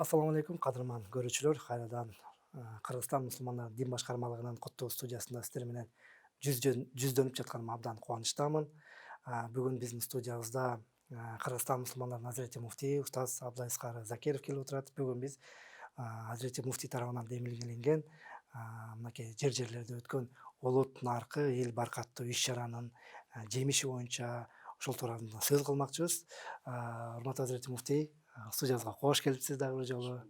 Ассаламу алейкум, кадырман көрүүчүлөр. Кайрадан Кыргызстан мусулмандар дин башкармалыгынын Коттоо студиясында сиздер менен жүздөнүп жатканыма абдан кубанычтамын. Бүгүн биздин студиябызда Кыргызстан мусулмандарынын Азирети муфтии Устаз Абдылайыскар Закиров келип отурат. Бүгүн биз Азирети муфтий тарабынан демилгеленген мынакей жерлерде өткөн улут наркы эл баркаттуу иш-чаранын жемиши боюнча ошол тууралуу сөз кылмакчыбыз. Урматтуу Азирети муфтий, студиябызга кош келипсиз дагы бир жолу.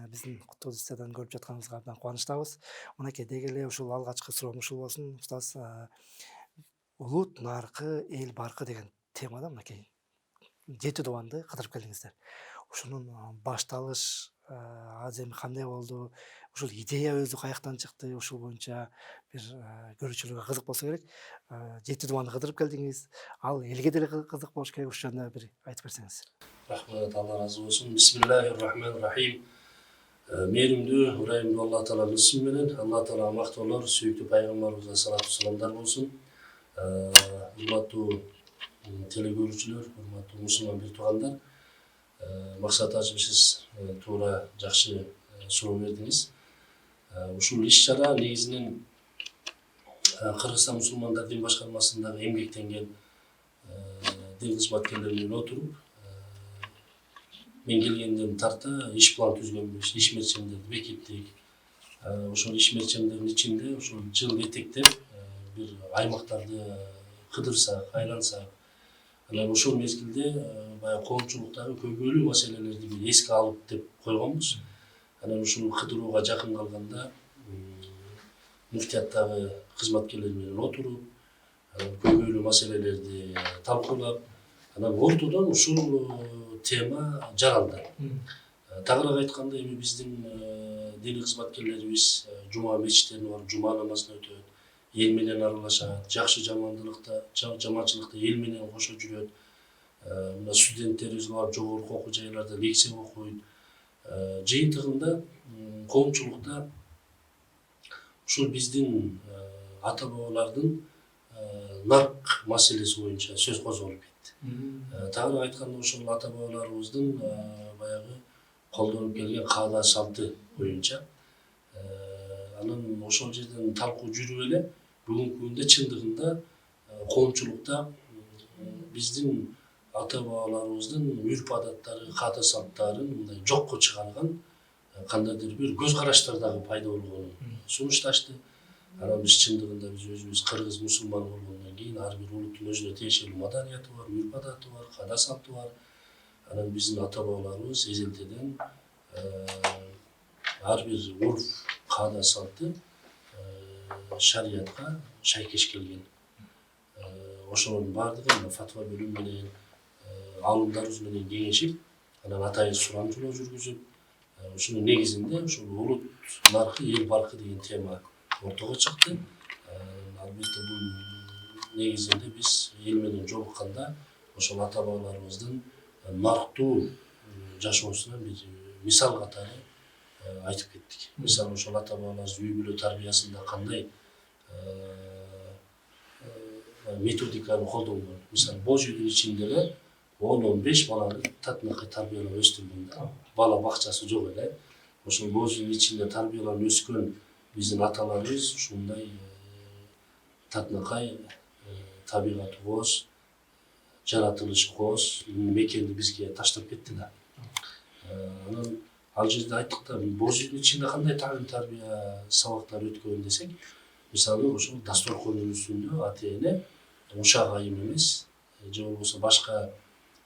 Биздин Коттоо студиядан көрүп жатканыбызга абдан кубанычтабыз. Мынакей деги эле ушул алгачкы суроом ушул болсун. Устаз, улут наркы эл баркы деген темада мынакей 7 дубанды кыдырып келдиңиздер. Ушунун башталыш азыр эми кандай болду? Ушул идея өзү каяктан чыкты? Ушул боюнча бир көрүүчүлөргө кызык болсо керек. 7 дубанды кыдырып келдиңиз. Ал элге деле кызык болуш керек. Ушул жөнүндө бир айтып берсеңиз. Рахмат, Алла разы болсын. Бисмиллахир-рахманир-рахим. Мээримдүү, ырайымдуу Алла Тааланын исми менен, Алла Таалага мактоолор, сүйүктүү пайгамбарыбызга салаттуу саламдар болсун. Урматтуу телекөрүүчүлөр, урматтуу мусулман бир туугандар, максат ачып сиз туура жакшы суроо бердиңиз. Ушул иш-чара негизинен Кыргызстан мусулмандар дин башкармасындагы эмгектенген дин кызматкерлери менен отуруп, мен келгенден тарта иш план түзгөнбүз, иш мерчемдерди бекиттик. Ошол иш мерчемдердин ичинде ушул жыл этектеп бир аймактарды кыдырсак, айлансак, анан ошол мезгилде баягы коомчулуктагы көйгөйлүү маселелерди бир эске алып деп койгонбуз. Анан ушул кыдырууга жакын калганда муфтияттагы кызматкерлер менен отуруп, көйгөйлүү маселелерди талкуулап, анан ортодон ушул тема жаралды. Тагыраак айтканда, эми биздин диний кызматкерлерибиз жума мечиттерине барып жума намазын өтөт, эл менен аралашат, жакшы жаманчылыкта эл менен кошо жүрөт. Мына студенттерибизге барып жогорку окуу жайларда лекция окуйт. Жыйынтыгында коомчулукта ушул биздин ата бабалардын нарк маселеси боюнча сөз козголуп кетти. Тагыраак айтканда, ошол ата бабаларыбыздын баягы колдонуп келген каада салты боюнча. Анан ошол жерден талкуу жүрүп эле бүгүнкү күндө чындыгында коомчулукта биздин ата бабаларыбыздын үрп адаттары, каада салттарын мындай жокко чыгарган кандайдыр бир көз караштар дагы пайда болгонун сунушташты. Анан биз чындыгында биз өзүбүз кыргыз мусулман болгондон кийин ар бир улуттун өзүнө тиешелүү маданияты бар, үрп адаты бар, каада салты бар. Анан биздин ата бабаларыбыз эзелтеден ар бир урф, каада салты шариятка шайкеш келген. Ошонун баардыгын фатва бөлүм менен, алымдарыбыз менен кеңешип, анан атайын сурамжылоо жүргүзүп, ушунун негизинде ушул улут наркы эл баркы деген тема ортого чыкты. Албетте бул негизинде биз эл менен жолукканда ошол ата бабаларыбыздын нарктуу жашоосуна бир мисал катары айтып кеттик. Мисалы ошол ата бабаларыбыз үй бүлө тарбиясында кандай методиканы колдонгон. Мисалы боз үйдүн ичинде эле 10-15 баланы татынакай тарбиялап өстүргөн да. Бала бакчасы жок эле. Ошол боз үйдүн ичинде тарбияланып өскөн биздин аталарыбыз ушундай татынакай табигаты кооз, жаратылышы кооз мекенди бизге таштап кетти да. Анан ал жерде айттык да, боз үйдүн ичинде кандай талим тарбия сабактар өткөн десек, мисалы ошол дасторкондун үстүндө ата-эне ушак айым эмес, же болбосо башка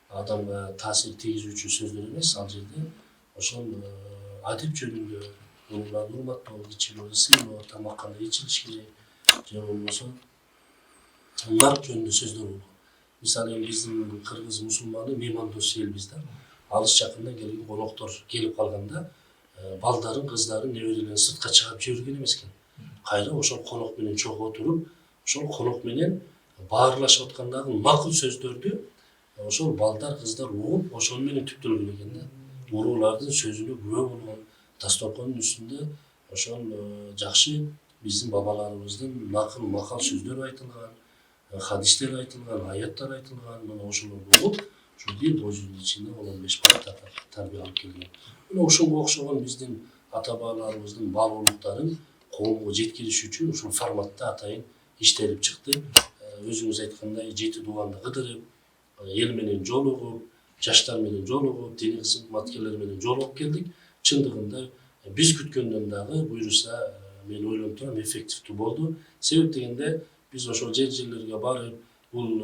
адамга таасир тийгизүүчү сөздөр эмес, ал жерде ошол адеп жөнүндө улууларды урматтоо, кичилерди сыйлоо, тамак кандай ичилиш керек, же болбосо нарк жөнүндө сөздөр болгон. Мисалы биздин кыргыз мусулманы меймандос элбиз да. Алыс жакындан келген коноктор келип калганда балдарын, кыздарын, неберелерин сыртка чыгарып жиберген эмес экен. Кайра ошол конок менен чогуу отуруп, ошол конок менен баарлашып аткандагы макул сөздөрдү ошол балдар, кыздар угуп, ошол менен түптөлгөн экен да. Уруулардын сөзүнө күбө болгон, дасторкондун үстүндө ошол жакшы биздин бабаларыбыздын накыл макал сөздөр айтылган, хадистер айтылган, аяттар айтылган, мына ошолорду угуп, Ушул эл божунун ичинде 15 бала тарбия алып келген. Мына ошого окшогон биздин ата бабаларыбыздын баалуулуктарын коомго жеткириш үчүн ушул форматта атайын иштелип чыкты. Өзүңүз айткандай 7 дубанды кыдырып, эл менен жолугуп, жаштар менен жолугуп, диний кызматкерлер менен жолугуп келдик. Чындыгында биз күткөндөн дагы буюрса мен ойлоп турам эффективдүү болду. Себеп дегенде биз ошол жерлерге барып, бул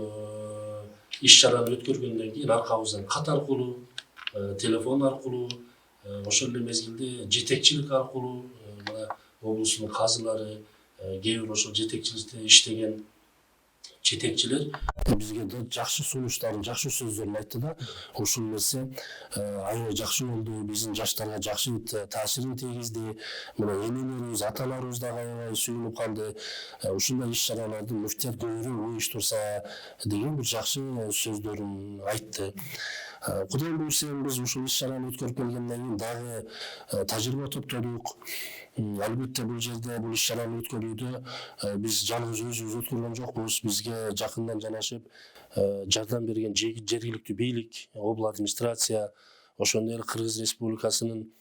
иш-чараны өткөргөндөн кийин аркабыздан кат аркылуу, телефон аркылуу, ошол эле мезгилде жетекчилик аркылуу мына облустун казылары, кээ бир ошол жетекчиликте иштеген жетекчилер бизге жакшы сунуштарын, жакшы сөздөрүн айтты да. Ушул нерсе аябай жакшы болду. Биздин жаштарга жакшы таасирин тийгизди. Мына энелерибиз, аталарыбыз дагы аябай сүйүнүп калды. Ушундай иш-чараларды муфтият көбүрөөк уюштурса деген бир жакшы сөздөрүн айтты. Кудай буйрса биз ушул иш-чараны өткөрүп келгенден кийин дагы тажрыйба топтодук. Албетте бул жерде бул иш-чараны өткөрүүдө биз жалгыз өзүбүз өткөргөн жокпуз. Бизге жакындан жанашып жардам берген жергиликтүү бийлик, обл. Администрация, ошондой эле Кыргыз Республикасынын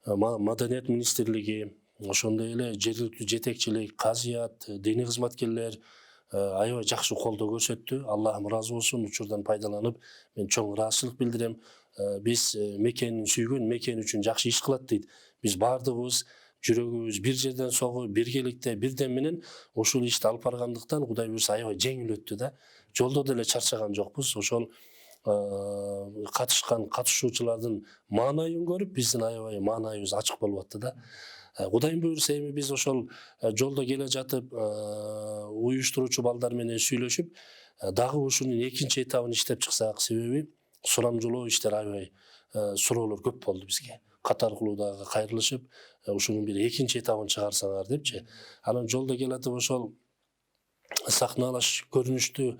Маданият министрлиги, ошондой эле жергиликтүү жетекчилик, казыят, диний кызматкерлер аябай жакшы колдоо көрсөттү. Аллахым ыраазы болсун. Учурдан пайдаланып мен чоң ыраазычылык билдирем. Биз мекенин сүйгөн, мекен үчүн жакшы иш кылат дейт. Биз баардыгыбыз жүрөгүбүз бир жерден согуп, биргеликте, бирден менен ушул ишти алып баргандыктан Кудай буйрса аябай жеңил өттү да. Жолдо деле чарчаган жокпуз. Ошол катышкан катышуучулардын маанайын көрүп, биздин аябай маанайыбыз ачык болуп атты да. Кудайым буйрса эми биз ошол жолдо келе жатып уюштуруучу балдар менен сүйлөшүп, дагы ушунун экинчи этабын иштеп чыксак, себеби сурамжылоо иштери аябай суроолор көп болду бизге. Кат аркылуу дагы кайрылышып, ушунун бир экинчи этабын чыгарсаңар депчи. Анан жолдо келатып ошол сахналаш көрүнүштү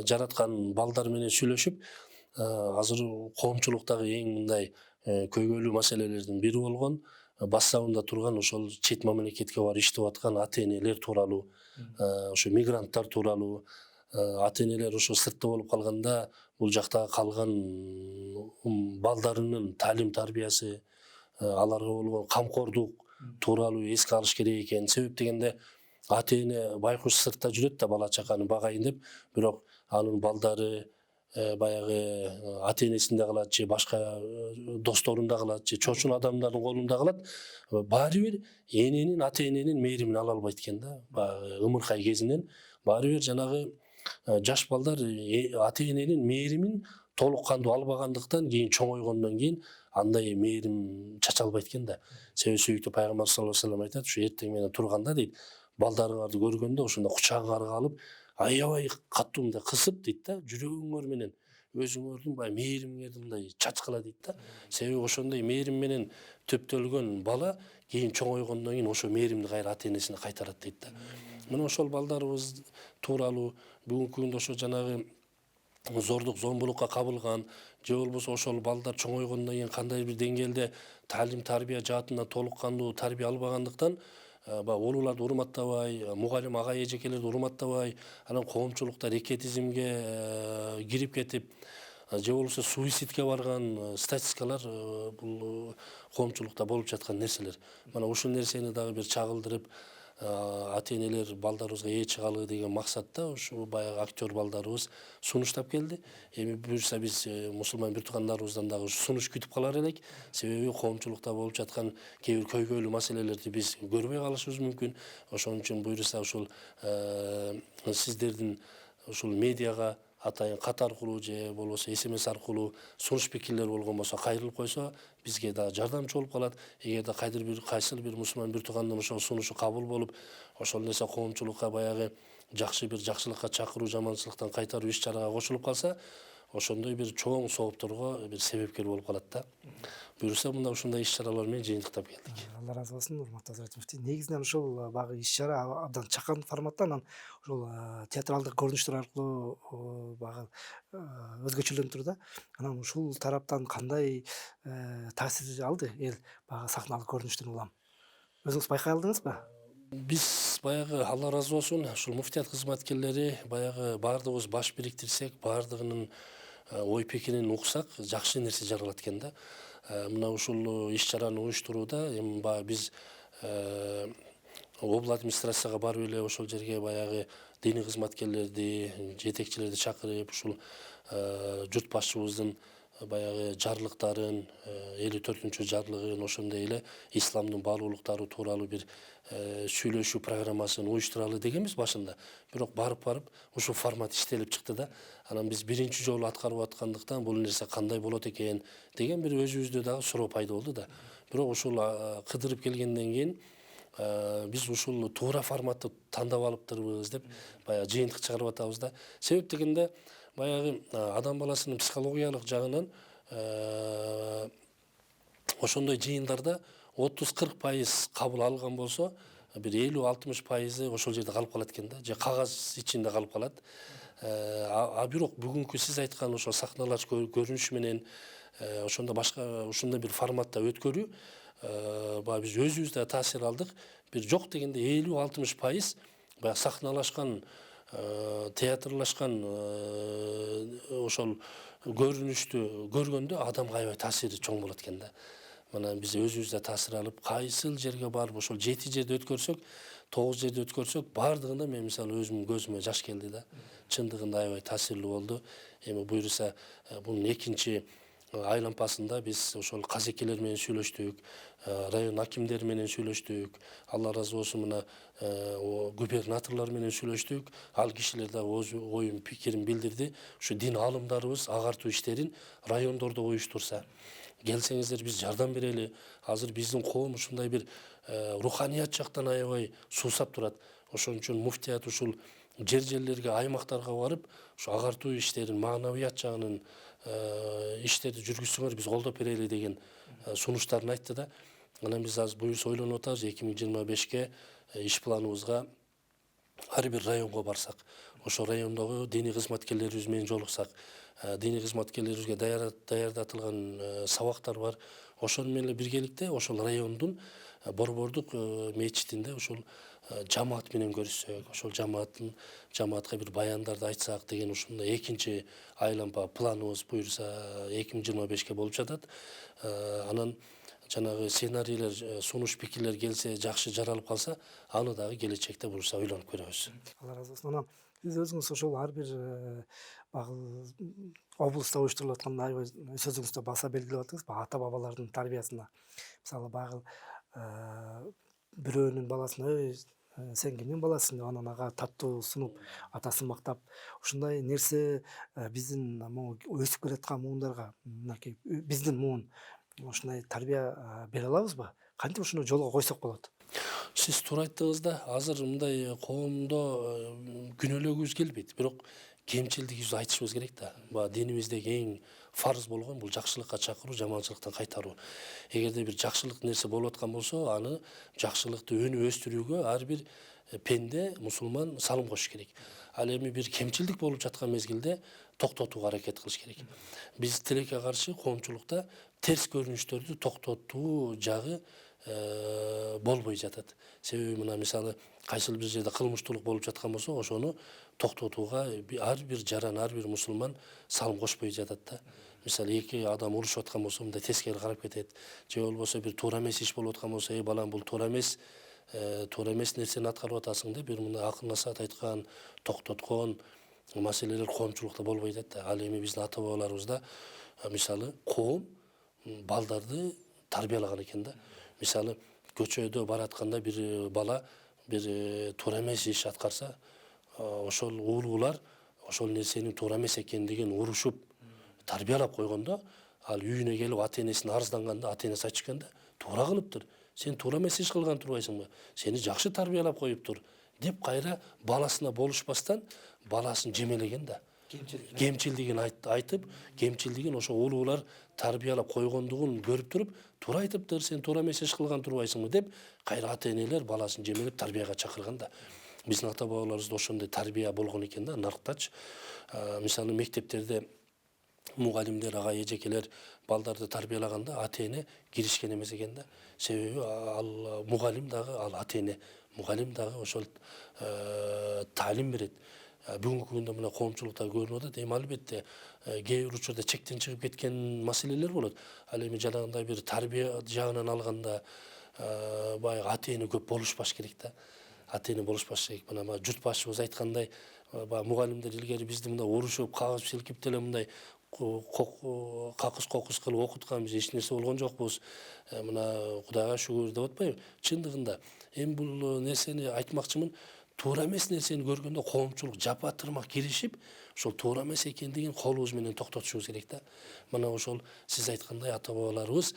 жараткан балдар менен сүйлөшүп, азыр коомчулуктагы эң мындай көйгөйлүү маселелердин бири болгон бастабында турган ошол чет мамлекетке барып иштеп аткан ата-энелер тууралуу, ошо мигранттар тууралуу, ата-энелер ошо сыртта болуп калганда бул жакта калган балдарынын таалим тарбиясы, аларга болгон камкордук тууралуу эске алыш керек экен. Себеп дегенде ата-эне байкуш сыртта жүрөт да бала чаканы багайын деп, бирок анын балдары баягы ата-энесинде калат же башка досторунда калат же чочун адамдардын колунда калат. Баары бир эненин, ата-эненин мээримин ала албайт экен да. Баягы ымыркай кезинен баары бир жанагы жаш балдар ата-эненин мээримин толук кандуу албагандыктан кийин чоңойгондон кийин андай мээрим чача албайт экен да. Себеби сүйүктүү пайгамбар саллаллаху алейхи вассалам айтат, ушу эртең менен турганда дейт, балдарыңарды көргөндө ошондо кучагыңарга алып, аябай катуу мындай кысып дейт да, жүрөгүңөр менен өзүңөрдүн баягы мээримиңерди мындай чачкыла дейт да. Себеби ошондой мээрим менен төптөлгөн бала кийин чоңойгондон кийин ошо мээримди кайра ата-энесине кайтарат дейт да. Мына ошол балдарыбыз тууралуу бүгүнкү күндө ошо жанагы зордук, зомбулукка кабылган же болбосо ошол балдар чоңойгондон кийин кандай бир деңгээлде таалим тарбия жаатынан толук кандуу тарбия албагандыктан баягы улууларды урматтабай, мугалим ага эжекелерди урматтабай, анан коомчулукта рекетизмге кирип кетип, же болбосо суицидке барган статистикалар бул коомчулукта болуп жаткан нерселер. Мына ушул нерсени дагы бир чагылдырып, ата-энелер балдарыбызга ээ чыгалы деген максатта ушу баягы актер балдарыбыз сунуштап келди. Эми буюрса биз мусулман бир туугандарыбыздан дагы сунуш күтүп калар элек. Себеби коомчулукта болуп жаткан кээ бир көйгөйлүү маселелерди биз көрбөй калышыбыз мүмкүн. Ошон үчүн буюрса ушул сиздердин ушул медиага атайын кат аркылуу же болбосо СМС аркылуу сунуш пикирлер болгон болсо кайрылып койсо бизге да жардамчы болуп калат. Эгерде кайсыл бир мусулман бир туугандын ошол сунушу кабыл болуп, ошол нерсе коомчулукка баягы жакшы бир жакшылыкка чакыруу, жаманчылыктан кайтаруу иш-чарага кошулуп калса, ошондой бир чоң соопторго бир себепкер болуп калат да. Буюрса мында ушундай иш-чаралар менен жыйынтыктап келдик. Алла разы болсун, урматтуу Азырет муфтий. Негизинен ушул багы иш-чара абдан чакан форматта, анан ушул театралдык көрүнүштөр аркылуу багы өзгөчөлөнүп турду да. Анан ушул тараптан кандай таасир алды эл багы сахналык көрүнүштөн улам? Өзүңүз байкай алдыңызбы? Биз биз баягы Алла ыраазы болсун, ушул муфтият кызматкерлери баягы баардыгыбыз баш бириктирсек, баардыгынын ой пикирин уксак, жакшы нерсе жаралат экен да. Мына ушул иш-чараны уюштурууда эми баягы биз обл администрацияга барып эле ошол жерге баягы диний кызматкерлерди, жетекчилерди чакырып, ушул журт башчыбыздын баягы жарлыктарын, 54-чү жарлыгын, ошондой эле исламдын баалуулуктары тууралуу бир сүйлөшүү программасын уюштуралы дегенбиз башында. Бирок барып ушул формат иштелип чыкты да. Анан биз биринчи жолу аткарып аткандыктан бул нерсе кандай болот экен деген бир өзүбүздө дагы суроо пайда болду да. Бирок ушул кыдырып келгенден кийин биз ушул туура форматты тандап алыптырбыз деп баягы жыйынтык чыгарып атабыз да. Себеп дегенде баягы адам баласынын психологиялык жагынан ошондой жыйындарда 30-40% кабыл алган болсо, бир 50-60% ошол жерде калып калат экен да, же кагаз ичинде калып калат. Бирок бүгүнкү сиз айткан ошо сахналаш көрүнүш менен ошондо башка ушундай бир форматта өткөрүү баягы биз өзүбүз да таасир алдык. Бир жок дегенде 50-60% баягы сахналашкан, театрлашкан ошол көрүнүштү көргөндө адамга аябай таасири чоң болот экен да. Мына биз өзүбүз да таасир алып, кайсыл жерге барып ошол 7 жерде өткөрсөк, 9 жерде өткөрсөк, баардыгында мен мисалы өзүмдүн көзүмө жаш келди да. Чындыгында аябай таасирлүү болду. Эми буюрса бунун экинчи айлампасында биз ошол казекелер менен сүйлөштүк, район акимдери менен сүйлөштүк, Алла ыраазы болсун, мына губернаторлор менен сүйлөштүк. Ал кишилер да өз оюн пикирин билдирди. Ушу дин аалымдарыбыз агартуу иштерин райондордо уюштурса, келсеңиздер биз жардам берели. Азыр биздин коом ушундай бир руханият жактан аябай суусап турат. Ошон үчүн муфтият ушул жерлерге, аймактарга барып, ушу агартуу иштерин, маанавият жагынын иштерди жүргүзсөңөр биз колдоп берели деген сунуштарын айтты да. Анан биз азыр буюрса ойлонуп атабыз 2025-ке иш планыбызга ар бир районго барсак, ошо райондогу диний кызматкерлерибиз менен жолуксак, диний кызматкерлерибизге даярдатылган сабактар бар. Ошол менен биргеликте ошол райондун борбордук мечитинде ушул жамаат менен көрүшсөк, ошол жамаатка бир баяндарды айтсак деген ушундай экинчи айлампа планыбыз буюрса 2025-ке болуп жатат. Анан жанагы сценарийлер, сунуш пикирлер келсе, жакшы жаралып калса, аны дагы келечекте буюрса ойлонуп көрөбүз. Алла ыраазы болсун. Анан сиз өзүңүз ошол ар бир облустта уюштурулуп аткан аябай сөзүңүздө баса белгилеп атасыз, ата бабалардын тарбиясына. Мисалы баягы бирөөнүн баласына сен кимдин баласысың деп анан ага таттуу сунуп, атасын мактап, ушундай нерсе биздин өсүп келаткан муундарга, мынакей биздин муун ушундай тарбия бере алабызбы? Кантип ушуну жолго койсок болот? Сиз туура айттыңыз да, азыр мындай коомдо күнөөлөгүбүз келбейт, бирок кемчилдигибизди айтышыбыз керек да. Баягы динибиздеги эң фарз болгон бул жакшылыкка чакыруу, жаманчылыктан кайтаруу. Эгерде бир жакшылык нерсе болуп аткан болсо, аны жакшылыкты өнүп өстүрүүгө ар бир пенде, мусулман салым кошуш керек. Ал эми бир кемчилдик болуп жаткан мезгилде токтотууга аракет кылыш керек. Биз тилекке каршы коомчулукта терс көрүнүштөрдү токтотуу жагы болбой жатат. Себеби мына мисалы кайсыл бир жерде кылмыштуулук болуп жаткан болсо, ошону токтотууга ар бир жаран, ар бир мусулман салым кошпой жатат да. Мисалы эки адам урушуп аткан болсо, мындай тескери карап кетет. Же болбосо бир туура эмес иш болуп аткан болсо, балам бул туура эмес нерсени аткарып атасың деп бир мына акыл насаат айткан, токтоткон маселелер коомчулукта болбой жатат да. Ал эми биздин ата бабаларыбызда мисалы коом балдарды тарбиялаган экен да. Мисалы көчөдө баратканда бир бала бир туура эмес иш аткарса, ошол уулуулар ошол нерсенин туура эмес экендигин урушуп тарбиялап койгондо, ал үйүнө келип ата энесине арызданганда, ата энеси айтышкан да, туура кылыптыр. Сен туура эмес иш кылган турбайсыңбы? Сени жакшы тарбиялап коюптур деп кайра баласына болушпастан баласын жемелеген да. Кемчилдигин айтып, кемчилдигин ошо уулуулар тарбиялап койгондугун көрүп туруп, туура айтыптыр, сен туура эмес иш кылган турбайсыңбы деп кайра ата энелер баласын жемелеп тарбияга чакырган да. Биздин ата бабаларыбызда ошондой тарбия болгон экен да, нарктач. Мисалы мектептерде мугалимдер, ага эжекелер балдарды тарбиялаганда ата эне киришкен эмес экен да. Себеби ал мугалим дагы ал ата эне мугалим дагы ошол таалим берет. Бүгүнкү күндө мына коомчулукта көрүнүп атат. Эми албетте кээ бир учурда чектен чыгып кеткен маселелер болот. Ал эми жанагындай бир тарбия жагынан алганда баягы ата эне көп болушпаш керек да. Ата эне болушпаш керек. Мына журт башчыбыз айткандай, баягы мугалимдер илгери бизди мындай урушуп, кагып силкип деле мындай какыс кокус кылып окутканбыз, эч нерсе болгон жокпуз. Мына Кудайга шүгүр деп атпайбы? Чындыгында эми бул нерсени айтмакчымын, туура эмес нерсени көргөндө коомчулук жапа тырмак киришип, ошол туура эмес экендигин колубуз менен токтотушубуз керек да. Мына ошол сиз айткандай ата бабаларыбыз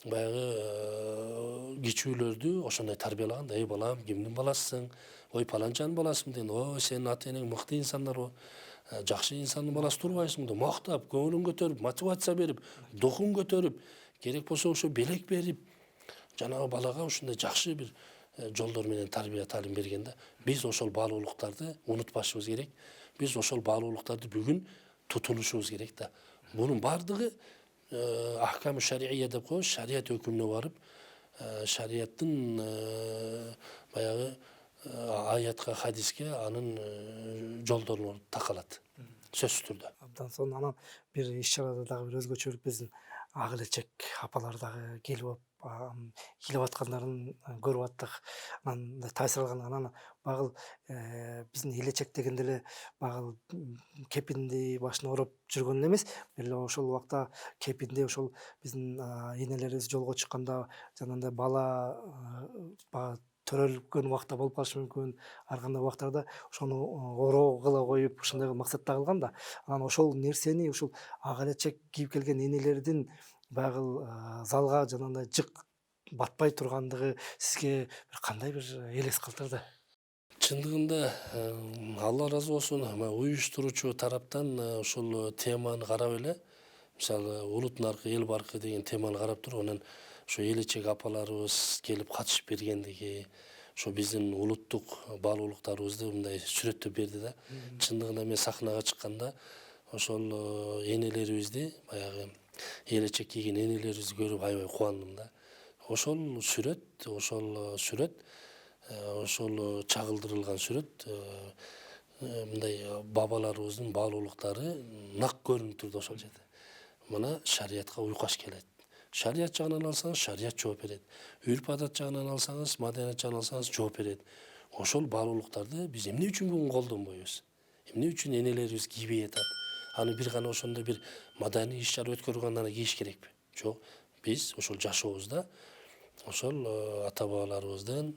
баягы кичүүлөрдү ошондой тарбиялаганда, эй балам, кимдин баласысың? Ой, паланчанын баласымын деген. Ой, сенин ата энең мыкты инсандар, жакшы инсандын баласы турбайсыңбы деп мактап, көңүлүн көтөрүп, мотивация берип, духун көтөрүп, керек болсо ошо белек берип, жанагы балага ушундай жакшы бир жолдор менен тарбия таалим берген да. Биз ошол баалуулуктарды унутпашыбыз керек. Биз ошол баалуулуктарды бүгүн тутунушубуз керек да. Бунун бардыгы ахкам шария деп коебуз, шарият өкүмүнө барып, шарияттын баягы аятка, хадиске анын жолдоруна такалат. Сөзсүз түрдө. Абдан сонун. Анан бир иш чарада дагы бир өзгөчөлүк биздин ак элечек апалар дагы келип кийлеп аткандарын көрүп аттык. Анан таасир алган. Анан багыл биздин элечек дегенде эле багыл кепинди башына ороп жүргөн эмес. Эле ошол убакта кепинде ошол биздин энелерибиз жолго чыкканда жанагындай бала төрөлгөн убакта болуп калышы мүмкүн. Ар кандай убактарда ошону ороо кыла коюп ушундай максатта кылган да. Анан ошол нерсени ушул ак элечек кийип келген энелердин баягы залга жанагындай жык батпай тургандыгы сизге кандай бир элес калтырды? Чындыгында Алла ыраазы болсун, уюштуруучу тараптан ушул теманы карап эле, мисалы улут наркы, эл баркы деген теманы карап туруп, анан ошо элечек апаларыбыз келип катышып бергендиги, ошо биздин улуттук баалуулуктарыбызды мындай сүрөттөп берди да. Чындыгында мен сахнага чыкканда ошол энелерибизди, баягы элечек кийген энелерибизди көрүп аябай кубандым да. Ошол сүрөт, ошол чагылдырылган сүрөт мындай бабаларыбыздын баалуулуктары нак көрүнүп турду ошол жерде. Мына шариятка уйкаш келет. Шарият жагынан алсаңыз, шарият жооп берет. Үрп адат жагынан алсаңыз, маданият жагынан алсаңыз жооп берет. Ошол баалуулуктарды биз эмне үчүн бүгүн колдонбойбуз? Эмне үчүн энелерибиз кийбей атат? Аны бир гана ошондой бир маданий иш чара өткөргөндөн кийиш керекпи? Жок. Биз ошол жашообузда ошол ата бабаларыбыздын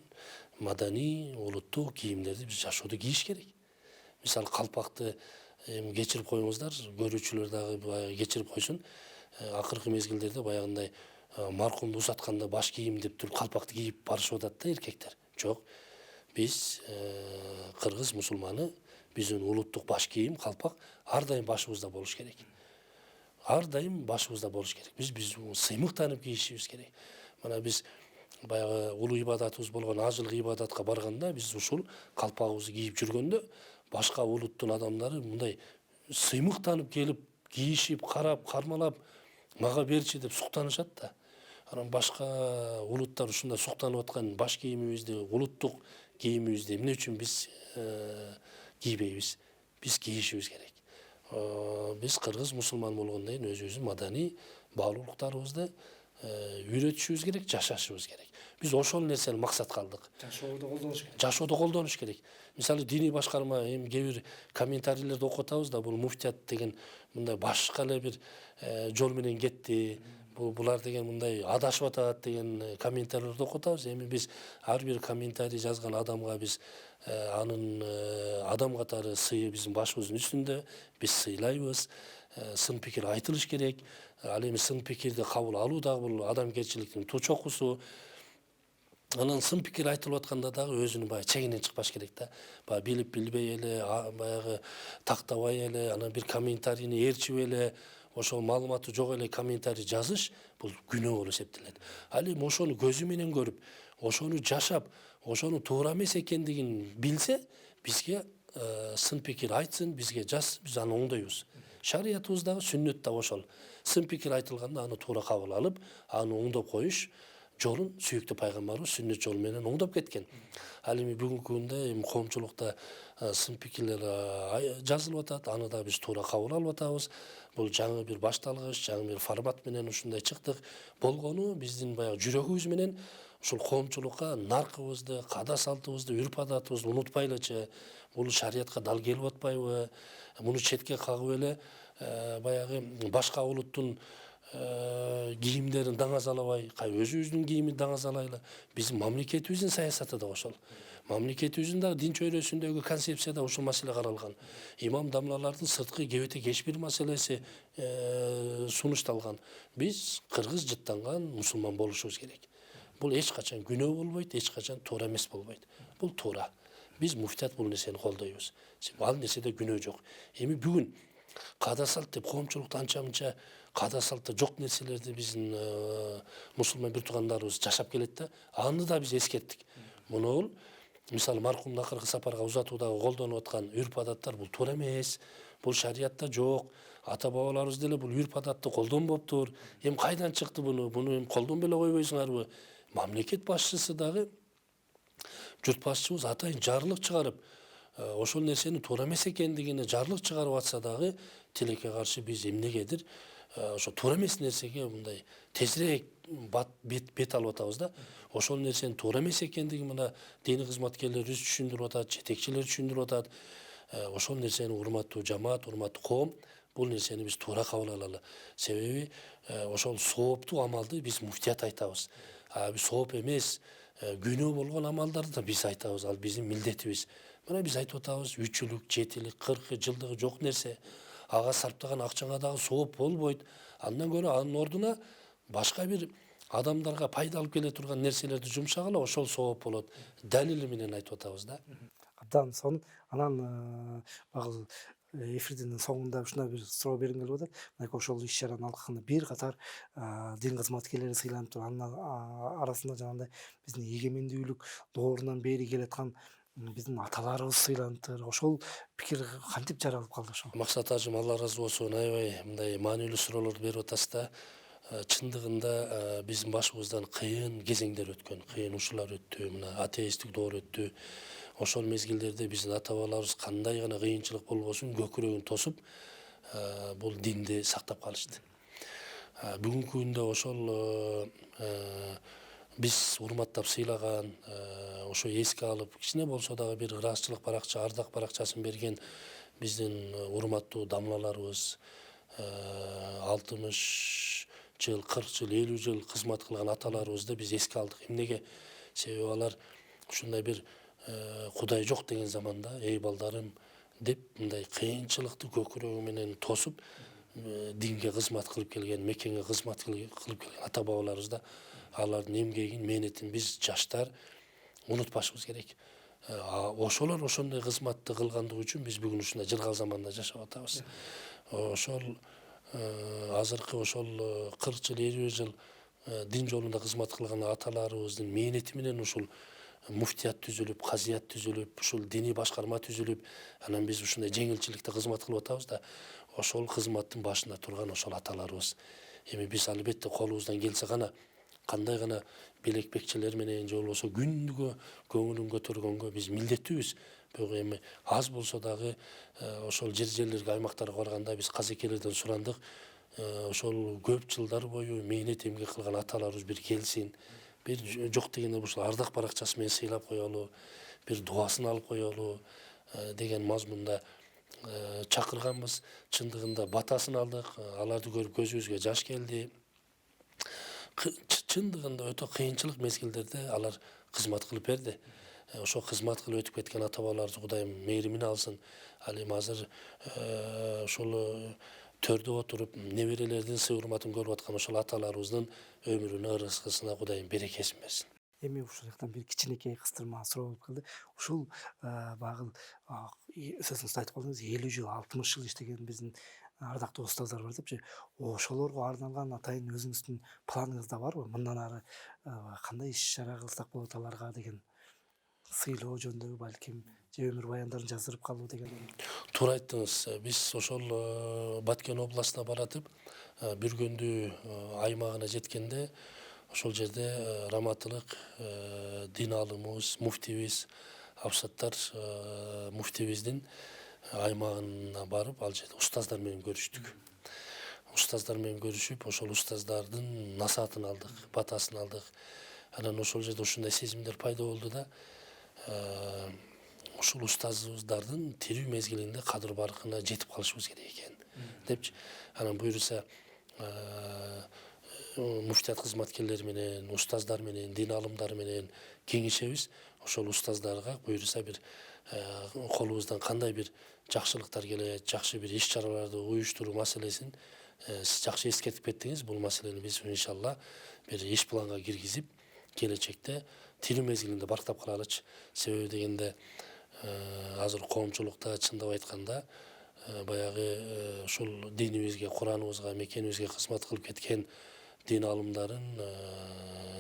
маданий, улуттук кийимдерди биз жашоодо кийиш керек. Мисалы калпакты кечирип коюңуздар, көрүүчүлөр дагы кечирип койсун. Акыркы мезгилдерде баягындай маркумду узатканда баш кийим деп туруп калпакты кийип барышып атат да эркектер. Жок. Биз кыргыз мусулманы, биздин улуттук баш кийим калпак ар дайым башыбызда болуш керек. Ар дайым башыбызда болуш керек. Биз сыймыктанып кийишибиз керек. Мына биз баягы улуу ибадатыбыз болгон ажылык ибадатка барганда биз ушул калпагыбызды кийип жүргөндө башка улуттун адамдары мындай сыймыктанып келип кийишип, карап, кармалап, мага берчи деп суктанышат да. Анан башка улуттар ушундай суктанып аткан баш кийимибизди, улуттук кийимибизди эмне үчүн биз кийбейбиз? Биз кийишибиз керек. Биз кыргыз мусулман болгондон кийин өзүбүздүн маданий баалуулуктарыбызды үйрөтүшүбүз керек, жашашыбыз керек. Биз ошол нерсени максатка алдык. Жашоодо колдонуш керек. Мисалы диний башкарма эми кээ бир комментарийлерди окуп атабыз да, бул муфтият деген мындай башка эле бир жол менен кетти. Булар деген мындай адашып атат деген комментарийлерди окуп атабыз. Эми биз ар бир комментарий жазган адамга биз анын адам катары сыйы биздин башыбыздын үстүндө, биз сыйлайбыз. Сын пикир айтылыш керек. Ал эми сын пикирди кабыл алуу дагы бул адамгерчиликтин туу чокусу. Анан сын пикир айтылып атканда дагы өзүнүн баягы чегинен чыкпаш керек да. Баягы билип билбей эле, баягы тактабай эле, анан бир комментарийни ээрчип эле, ошол маалыматы жок эле комментарий жазыш бул күнөө болуп эсептелет. Ал эми ошону көзү менен көрүп, ошону жашап, ошону туура эмес экендигин билсе, бизге сын пикир айтсын, бизге жазсын, биз аны оңдойбуз. Шариятыбыздагы сүннөт да ошол. Сын пикир айтылганда аны туура кабыл алып, аны оңдоп коюш, жолун сүйүктүү пайгамбарыбыз сүннөт жолу менен оңдоп кеткен. Ал эми бүгүнкү күндө эми коомчулукта сын пикирлер жазылып атат, аны да биз туура кабыл алып атабыз. Бул жаңы бир башталгыч, жаңы бир формат менен ушундай чыктык. Болгону биздин баягы жүрөгүбүз менен ушул коомчулукка наркыбызды, каада салтыбызды, үрп адатыбызды унутпайлычы, бул шариятка дал келип атпайбы, муну четке кагып эле баягы башка улуттун кийимдерин даңазалабай, өзүбүздүн кийимди даңазалайлы. Биздин мамлекетибиздин саясаты да ошол. Мамлекетибиздин дагы дин чөйрөсүндөгү концепцияда ушул маселе каралган. Имам дамлалардын сырткы кебете кечпир маселеси сунушталган. Биз кыргыз жыттанган мусулман болушубуз керек. Бул эч качан күнөө болбойт, эч качан туура эмес болбойт. Бул туура. Биз муфтият бул нерсени колдойбуз. Ал нерседе күнөө жок. Эми бүгүн каада салт деп коомчулукта анча-мынча каада салтта жок нерселерди биздин мусулман бир туугандарыбыз жашап келет да, аны да биз эскерттик. Муну мисалы маркумдун акыркы сапарга узатуудагы колдонуп аткан үрп адаттар бул туура эмес. Бул шариятта жок. Ата бабаларыбыз деле бул үрп адатты колдонбоптур. Эми кайдан чыкты буну? Буну эми колдонбой эле койбойсуңарбы? Мамлекет башчысы дагы журт башчыбыз атайын жарлык чыгарып, ошол нерсени туура эмес экендигине жарлык чыгарып атса дагы тилекке каршы биз эмнегедир ошо туура эмес нерсеге мындай тезирээк бет алып атабыз да. Ошол нерсенин туура эмес экендигин мына диний кызматкерлерибиз түшүндүрүп атат, жетекчилер түшүндүрүп атат. Ошол нерсени урматтуу жамаат, урматтуу коом, бул нерсени биз туура кабыл алалы. Себеби ошол сооптуу амалды биз муфтият айтабыз. Биз сооп эмес, күнөө болгон амалдарды да биз айтабыз. Ал биздин милдетибиз. Мына биз айтып атабыз, 3 жылдык, 7 жылдык, 40 жылдыгы жок нерсе. Ага сарптаган акчаңа дагы сооп болбойт. Андан көрө анын ордуна башка бир адамдарга пайда алып келе турган нерселерди жумшагыла, ошол сооп болот. Далили менен айтып атабыз да. Абдан сонун. Анан багыл эфирдин соңунда ушундай бир суроо бергим келип атат. Мына ошол иш чаранын алкагында бир катар дин кызматкерлери сыйланып туруп, анын арасында жанагындай биздин эгемендүүлүк доорунан бери келаткан биздин аталарыбыз сыйланыптыр. Ошол пикир кантип жаралып калды ошол? Максат ажым, Алла ыраазы болсун, аябай мындай маанилүү суроолорду берип атасыз да. Чындыгында биздин башыбыздан кыйын кезеңдер өткөн, кыйын ушулар өттү, мына атеисттик доор өттү. Ошол мезгилдерде биздин ата бабаларыбыз кандай гана кыйынчылык болбосун көкүрөгүн тосуп, бул динди сактап калышты. Бүгүнкү күндө ошол биз урматтап сыйлаган, ошо эске алып, кичине болсо дагы бир ырайчылык баракча, ардак баракчасын берген биздин урматтуу дамлаларыбыз, 60 жыл, 40 жыл, 50 жыл кызмат кылган аталарыбызды биз эске алдык. Эмнеге? Себеби алар ушундай бир Кудай жок деген заманда, эй балдарым деп мындай кыйынчылыкты көкүрөгү менен тосуп, динге кызмат кылып келген, мекенге кызмат кылып келген ата бабаларыбыз да, алардын эмгегин, мээнетин биз жаштар унутпашыбыз керек. Ошолор ошондой кызматты кылгандыгы үчүн биз бүгүн ушундай жыргал заманда жашап атабыз. Ошол азыркы ошол 40 жыл, 50 жыл дин жолунда кызмат кылган аталарыбыздын мээнети менен ушул муфтият түзүлүп, казият түзүлүп, ушул диний башкарма түзүлүп, анан биз ушундай жеңилчиликте кызмат кылып атабыз да. Ошол кызматтын башында турган ошол аталарыбыз. Эми биз албетте колубуздан келсе гана, кандай гана белекбекчилер менен же болбосо күндүгө көңүлүн көтөргөнгө биз милдеттүүбүз. Бирок эми аз болсо дагы ошол жерлерге, аймактарга барганда биз казекелерден сурандык. Ошол көп жылдар бою мээнет эмгек кылган аталарыбыз бир келсин, бир жок дегенде ушул ардак баракчасы менен сыйлап коелу, бир дубасын алып коелу деген мазмунда чакырганбыз. Чындыгында батасын алдык, аларды көрүп көзүбүзгө жаш келди. Чындыгында өтө кыйынчылык мезгилдерде алар кызмат кылып берди. Ошо кызмат кылып өтүп кеткен ата бабаларыбызды Кудайым мээримине алсын. Ал эми азыр ошол төрдө отуруп неберелердин сый урматын көрүп аткан ошол аталарыбыздын өмүрүнө, ырыскысына Кудайым берекесин берсин. Эми ушул жактан бир кичинекей кыстырма суроо болуп калды. Ушул багыл сөзүңүздү айтып калдыңыз, 50 жыл, 60 жыл иштеген биздин ардактуу устаздар бар депчи. Ошолорго арналган атайын өзүңүздүн планыңызда барбы? Мындан ары кандай иш чара кылсак болот аларга деген сыйлоо жөнүндө балким, же өмүр баяндарын жаздырып калуу деген. Туура айттыңыз. Биз ошол Баткен областына баратып, Бүргөндүү аймагына жеткенде, ошол жерде раматылык дин алымыбыз, муфтийибиз, Абсаттар муфтийибиздин аймагына барып, ал жерде устаздар менен көрүштүк. Устаздар менен көрүшүп, ошол устаздардын насаатын алдык, батасын алдык. Анан ошол жерде ушундай сезимдер пайда болду да, ушул устазыбыздардын тирүү мезгилинде кадыр баркына жетип калышыбыз керек экен депчи. Анан буюрса муфтият кызматкерлери менен, устаздар менен, дин алымдары менен кеңешебиз. Ошол устаздарга буюрса бир колубуздан кандай бир жакшылыктар келет, жакшы бир иш-чараларды уюштуруу маселесин сиз жакшы эскертип кеттиңиз. Бул маселени биз иншалла бир иш планга киргизип, келечекте тирүү мезгилинде барктап калалычы. Себеби дегенде азыр коомчулукта чындап айтканда баягы ушул динибизге, Кураныбызга, мекенибизге кызмат кылып кеткен дин алымдарын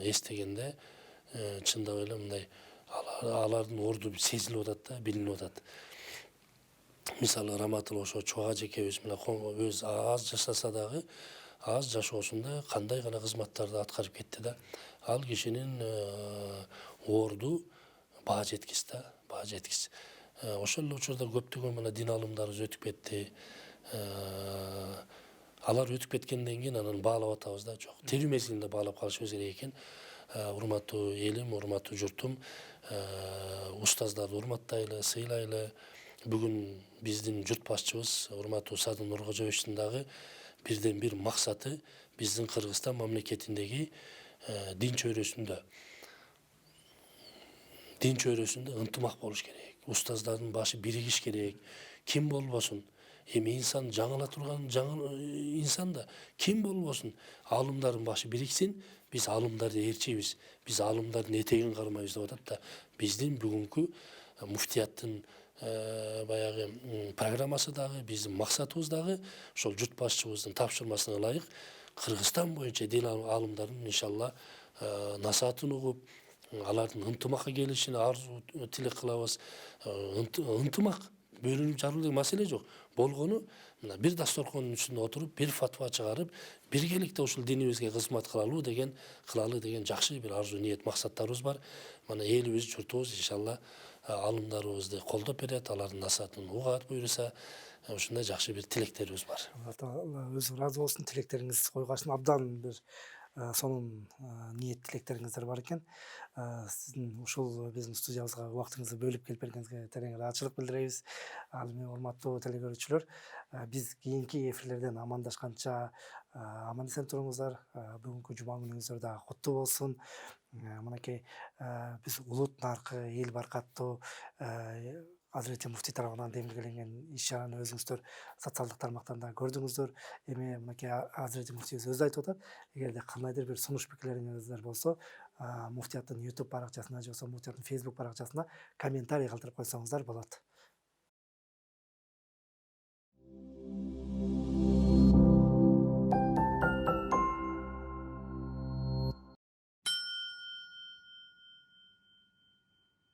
эстегенде чындап эле мындай алардын орду сезилип атат да, билинип атат. Мисалы Раматыл ошо Чуга жекебиз менен өз аз жашаса дагы, аз жашоосунда кандай гана кызматтарды аткарып кетти да. Ал кишинин орду баа жеткис да, баа жеткис. Ошол эле учурда көптөгөн мына дин алымдарыбыз өтүп кетти. Алар өтүп кеткенден кийин анан баалап атабыз да, жок. Тирүү мезгилинде баалап калышыбыз керек экен. Урматтуу элим, урматтуу журтум, устаздарды урматтайлы, сыйлайлы. Бүгүн биздин журт башчыбыз урматтуу Садыр Нуркожоевичтин дагы бирден бир максаты биздин Кыргызстан мамлекетиндеги дин чөйрөсүндө ынтымак болуш керек. Устаздардын башы биригиш керек. Ким болбосун. Эми инсан жаңыла турган инсан да ким болбосун. Алымдардын башы бириксин. Биз алымдарды ээрчийбиз. Биз алымдардын этегин кармайбыз деп атат да. Биздин бүгүнкү муфтияттын баягы программасы дагы, биздин максатыбыз дагы ошол журт башчыбыздын тапшырмасына ылайык Кыргызстан боюнча дин алымдарын иншалла насаатын угуп, алардын ынтымакка келишине арзуу тилек кылабыз. Ынтымак бөлүнүп жарылуу деген маселе жок. Болгону мына бир дасторкондун үстүндө отуруп, бир фатва чыгарып, биргеликте ушул динибизге кызмат кылалы деген жакшы бир арзуу ниет максаттарыбыз бар. Мына элибиз, журтубуз иншалла алымдарыбызды колдоп берет, алардын насаатын угат буюрса, ушундай жакшы бир тилектерибиз бар. Алла өзү ыраазы болсун, тилектериңиз койгачын абдан бир сонун ниет тилектериңиздер бар экен. Сиздин ушул биздин студиябызга убактыңызды бөлүп келип бергениңизге терең ыраазычылык билдиребиз. Ал эми урматтуу телекөрүүчүлөр, биз кийинки эфирлерден амандашканча аман эсен туруңуздар. Бүгүнкү жума күнүңүздөр дагы куттуу болсун. Мынакей биз улут наркы, эл баркаттуу Азирети муфтий тарабынан демилгеленген иш-чараны өзүңүздөр социалдык тармактарда көрдүңүздөр. Эми мынакей Азирети муфтийибиз өзү айтып атат, эгерде кандайдыр бир сунуш пикирлериңиздер болсо, муфтияттын YouTube баракчасына же болбосо муфтияттын Facebook баракчасына комментарий калтырып койсоңуздар болот.